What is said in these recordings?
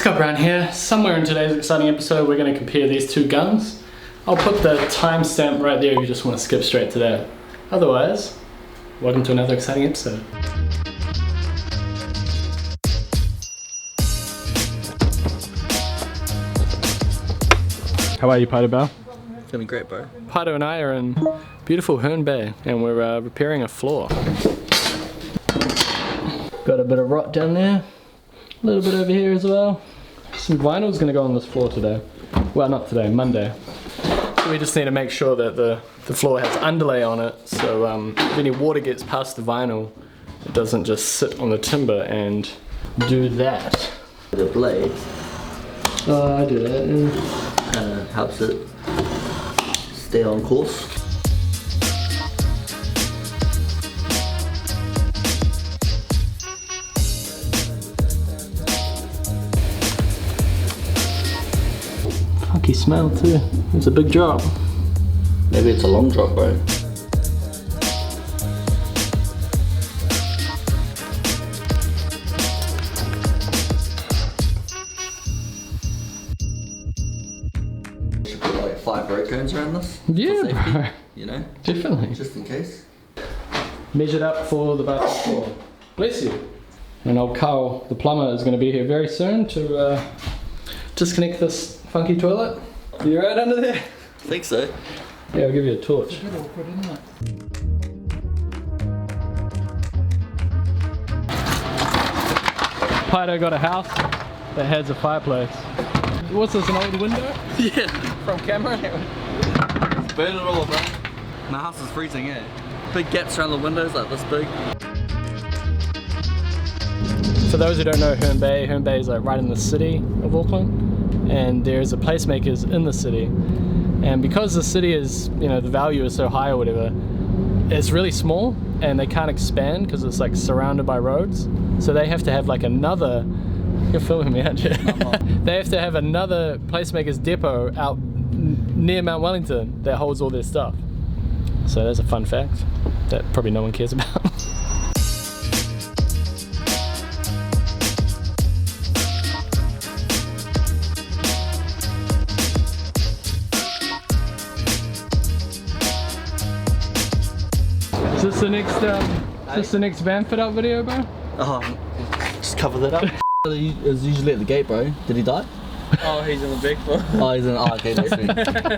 Scott Brown here. Somewhere in today's exciting episode we're going to compare these two guns. I'll put the timestamp right there if you just want to skip straight to that. Otherwise, welcome to another exciting episode. How are you, Paito Bell? Feeling great, bro. Paito and I are in beautiful Herne Bay and we're repairing a floor. Got a bit of rot down there, a little bit over here as well. Some vinyl is going to go on this floor today. Well, not today, Monday. So we just need to make sure that the floor has underlay on it, so if any water gets past the vinyl, it doesn't just sit on the timber and do that. The blade I do that. Yeah. kind of helps it stay on course. Funky smell too. It's a big drop. Maybe it's a long drop, bro. Should put like 5 brake cones around this. Yeah, for safety, bro. you know? Definitely. Just in case. Measured up for the bathroom floor. Bless you. And old Karl, the plumber, is going to be here very soon to disconnect this funky toilet. You right under there? I think so. Yeah, I'll give you a torch. It's a bit awkward, isn't it? Paito got a house that has a fireplace. What's this, an old window? Yeah. From camera? Burn it all, bro. My house is freezing, yeah. Big gaps around the windows, like this big. For those who don't know Herne Bay is like right in the city of Auckland, and there's a placemakers in the city. And because the city is, you know, the value is so high or whatever, it's really small and they can't expand because it's like surrounded by roads. So they have to have like another, you're filming me, aren't you? They have to have another placemakers depot out near Mount Wellington that holds all their stuff. So there's a fun fact that probably no one cares about. Is this the next van fit out video, bro? Oh, just cover that up. It's usually at the gate, bro. Did he die? Oh, he's in the big one. Oh, he's in. Oh, okay, that's sweet.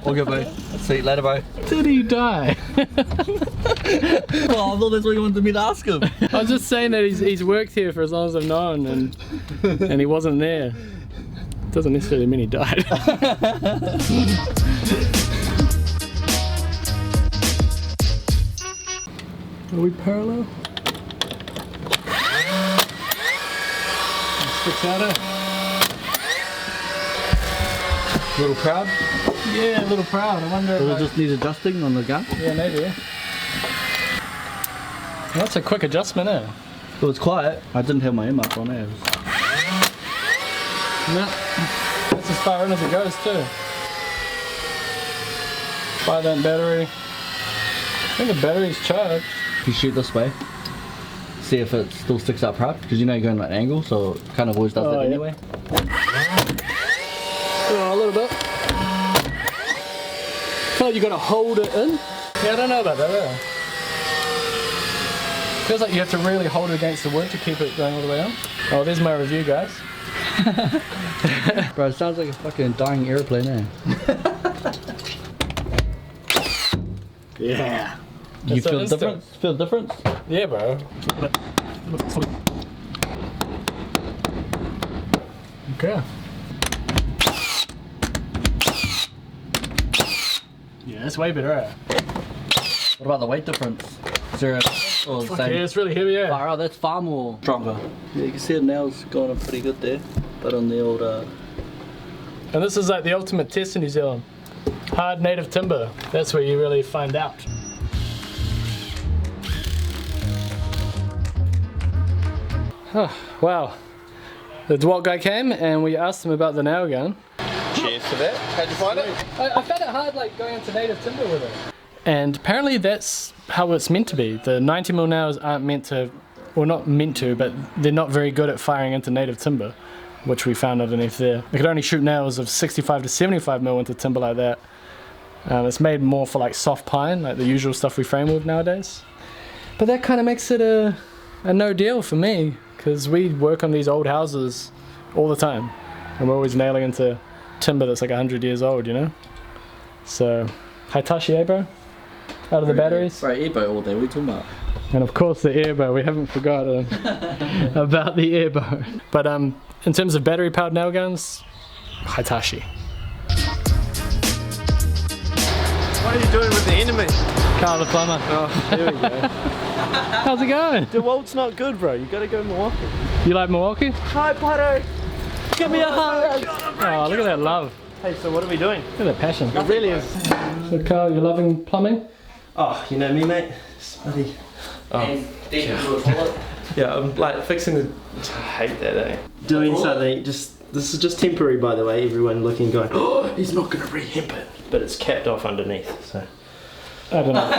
All good, bro. See you later, bro. Did he die? Oh, I thought that's what you wanted me to ask him. I was just saying that he's worked here for as long as I've known, and he wasn't there. Doesn't necessarily mean he died. Are we parallel? Sticks out it. Little proud? Yeah, a little proud. I wonder if Does it just need adjusting on the gun? Yeah, maybe. That's a quick adjustment, eh? It was quiet. I didn't have my earmuff on there. No. That's as far in as it goes too. 5-amp battery. I think the battery's charged. If you shoot this way, see if it still sticks out proud, because you know you're going at an angle, so it kind of always does that anyway. Oh, a little bit. Feel like you gotta hold it in. Yeah, I don't know about that, yeah. Feels like you have to really hold it against the wood to keep it going all the way on. Oh, there's my review, guys. Bro, it sounds like a fucking dying airplane, eh? Yeah. You feel the difference? Feel the difference? Yeah, bro. Okay. Yeah, that's way better, eh? What about the weight difference? Is there a or the same? Yeah, it's really heavy, yeah. Far out, that's far more stronger. Yeah, you can see the nails going up pretty good there, but on the old And this is like the ultimate test in New Zealand. Hard native timber. That's where you really find out. Oh, wow. The Dewalt guy came and we asked him about the nail gun. Cheers to that. How'd you find it? I found it hard like going into native timber with it. And apparently that's how it's meant to be. The 90mm nails aren't meant to, well not meant to, but they're not very good at firing into native timber. which we found underneath there. I could only shoot nails of 65 to 75 mil into timber like that. It's made more for like soft pine, like the usual stuff we frame with nowadays. But that kind of makes it a no deal for me, because we work on these old houses all the time, and we're always nailing into timber that's like 100 years old, you know? So, Hitachi, eh bro? Out of the batteries. Bro, airboat all day, what are you talking about? And of course the airbow, we haven't forgotten about the airbow. But in terms of battery powered nail guns, Hitachi. What are you doing with the enemy? Karl the plumber. Oh, there we go. How's it going? Dewalt's not good, bro. You gotta go Milwaukee. You like Milwaukee? Hi, Pato. Give me a hug. Oh, look at that love. Hey, so what are we doing? Look at that passion. It really is. So Karl, you're loving plumbing? Oh, you know me, mate. Buddy. Oh. Yeah, I'm like fixing the. I hate that, eh? Doing something. This is just temporary, by the way. Everyone looking, going, oh, he's not gonna re-hemp it, but it's capped off underneath. So. I don't know.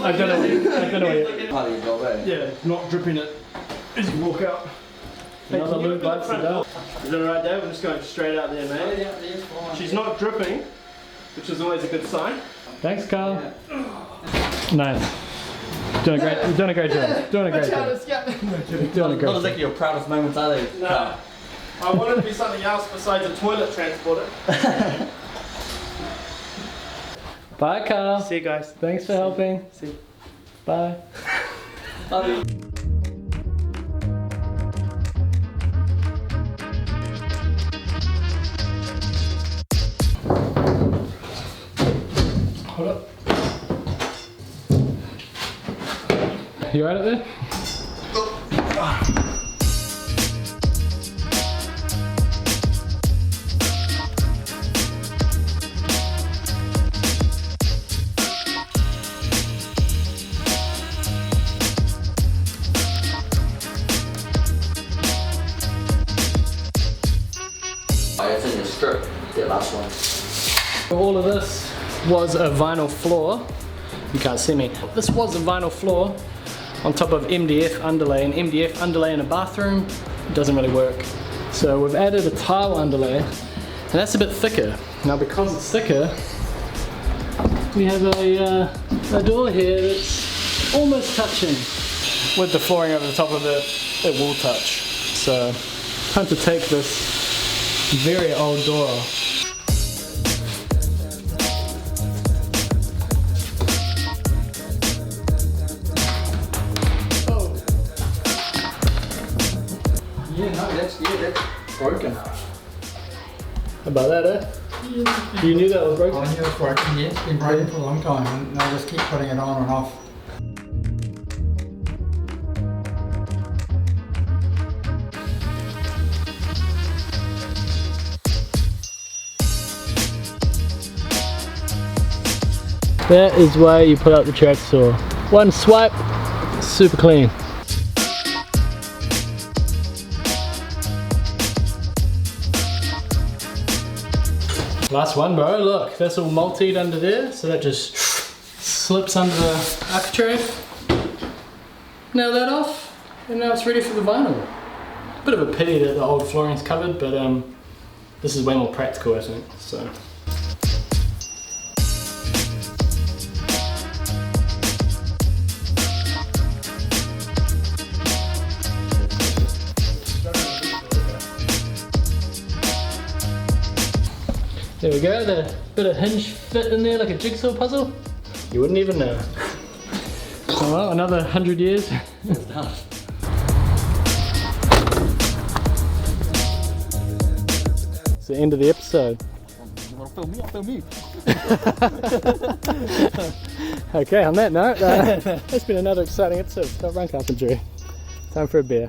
I don't know. Yeah, not dripping it as you walk out. Hey, Another can you loop look at bites the front it door? out. Is that alright, Dave? I'm just going straight out there, mate. She's not dripping, which is always a good sign. Thanks, Karl. Nice. Doing a great job. Doing a great job. Doing a great Not job. exactly your proudest moments, are they? No. I wanted to be something else besides a toilet transporter. Bye, Karl. See you guys. Thanks for helping. See you. Bye. Hold up. You alright up there? It's in your strip, the last one. All of this was a vinyl floor. You can't see me. This was a vinyl floor on top of MDF underlay. An MDF underlay in a bathroom doesn't really work. So we've added a tile underlay, and that's a bit thicker. Now because it's thicker, we have a door here that's almost touching. With the flooring over the top of it, it will touch. So time to take this very old door off. Yeah, no, that's broken. How about that, eh? You knew that was broken? I knew it's broken, yeah. It's been broken for a long time, and they'll just keep putting it on and off. That is why you pull out the track saw. One swipe, super clean. Last one, bro. Look, that's all multied under there, so that just slips under the architrave. Nail that off, and now it's ready for the vinyl. Bit of a pity that the old flooring's covered, but this is way more practical, I think. So. There we go, the bit of hinge fit in there like a jigsaw puzzle. You wouldn't even know. Oh well, another 100 years. It's done. It's the end of the episode. You want to film me? I'll film you. Okay, on that note, it's been another exciting episode of Run Carpentry. Time for a beer.